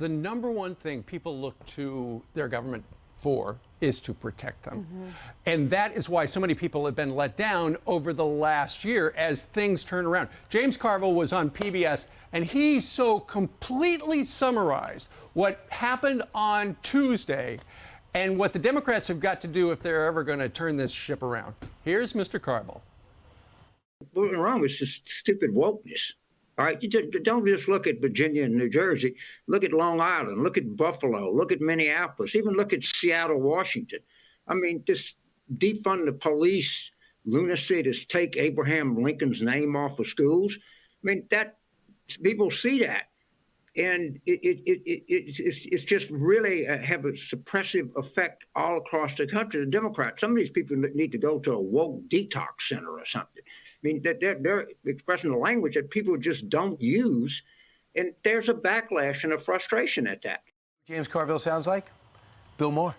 The number one thing people look to their government for is to protect them. And that is why so many people have been let down over the last year as things turn around. James Carville was on PBS, and he so completely summarized what happened on Tuesday and what the Democrats have got to do if they're ever going to turn this ship around. Here's Mr. Carville. What's wrong with this stupid wokeness? All right, don't just look at Virginia and New Jersey. Look at Long Island. Look at Buffalo. Look at Minneapolis. Even look at Seattle, Washington. I mean, this defund the police lunacy, to take Abraham Lincoln's name off of schools. I mean, that people see that, and it's just really have a suppressive effect all across the country. The Democrats, some of these people need to go to a woke detox center or something. I mean, they're expressing the language that people just don't use, and there's a backlash and a frustration at that. James Carville sounds like Bill Maher.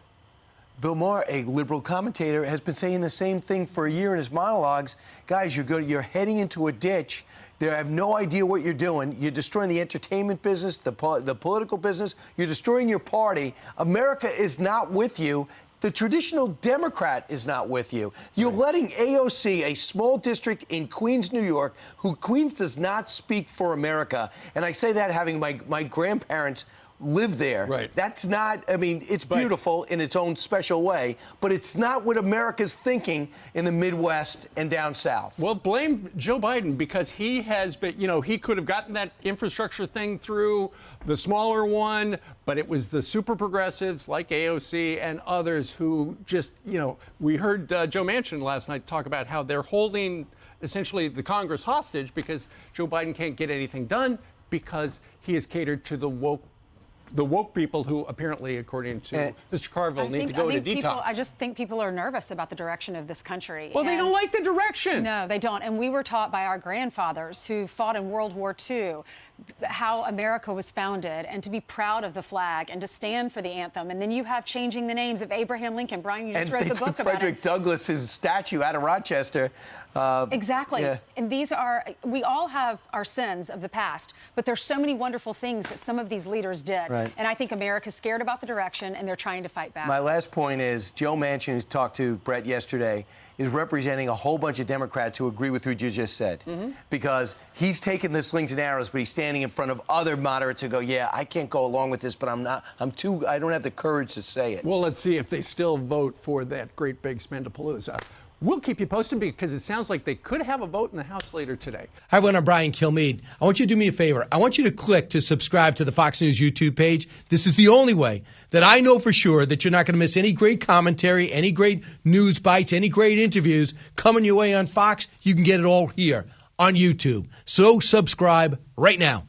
Bill Maher, a liberal commentator, has been saying the same thing for a year in his monologues. Guys, you're heading into a ditch. They have no idea what you're doing. You're destroying the entertainment business, the political business. You're destroying your party. America is not with you. The traditional Democrat is not with you. You're letting AOC, a small district in Queens, New York, who Queens does not speak for America. And I say that having my grandparents live there. Right. That's not, I mean, it's beautiful in its own special way, but it's not what America's thinking in the Midwest and down south. Well, blame Joe Biden, because he has been, he could have gotten that infrastructure thing through, the smaller one, but it was the super progressives like AOC and others who just, we heard Joe Manchin last night talk about how they're holding essentially the Congress hostage because Joe Biden can't get anything done because he has catered to the woke people who apparently, according to Mr. Carville, need to go into detox. I just think people are nervous about the direction of this country. Well, they don't like the direction. No, they don't. And we were taught by our grandfathers who fought in World War II how America was founded, and to be proud of the flag and to stand for the anthem. And then you have changing the names of Abraham Lincoln. Brian, you just wrote the book about it. Frederick Douglass's statue out of Rochester. Exactly. Yeah. And we all have our sins of the past, but there's so many wonderful things that some of these leaders did. Right. And I think America's scared about the direction, and they're trying to fight back. My last point is Joe Manchin, who talked to Brett yesterday, is representing a whole bunch of Democrats who agree with what you just said. Because he's taking the slings and arrows, but he's standing in front of other moderates who go, yeah, I can't go along with this, but I don't have the courage to say it. Well, let's see if they still vote for that great big spendapalooza. We'll keep you posted because it sounds like they could have a vote in the House later today. Hi, everyone. I'm Brian Kilmeade. I want you to do me a favor. I want you to click to subscribe to the Fox News YouTube page. This is the only way that I know for sure that you're not going to miss any great commentary, any great news bites, any great interviews coming your way on Fox. You can get it all here on YouTube. So subscribe right now.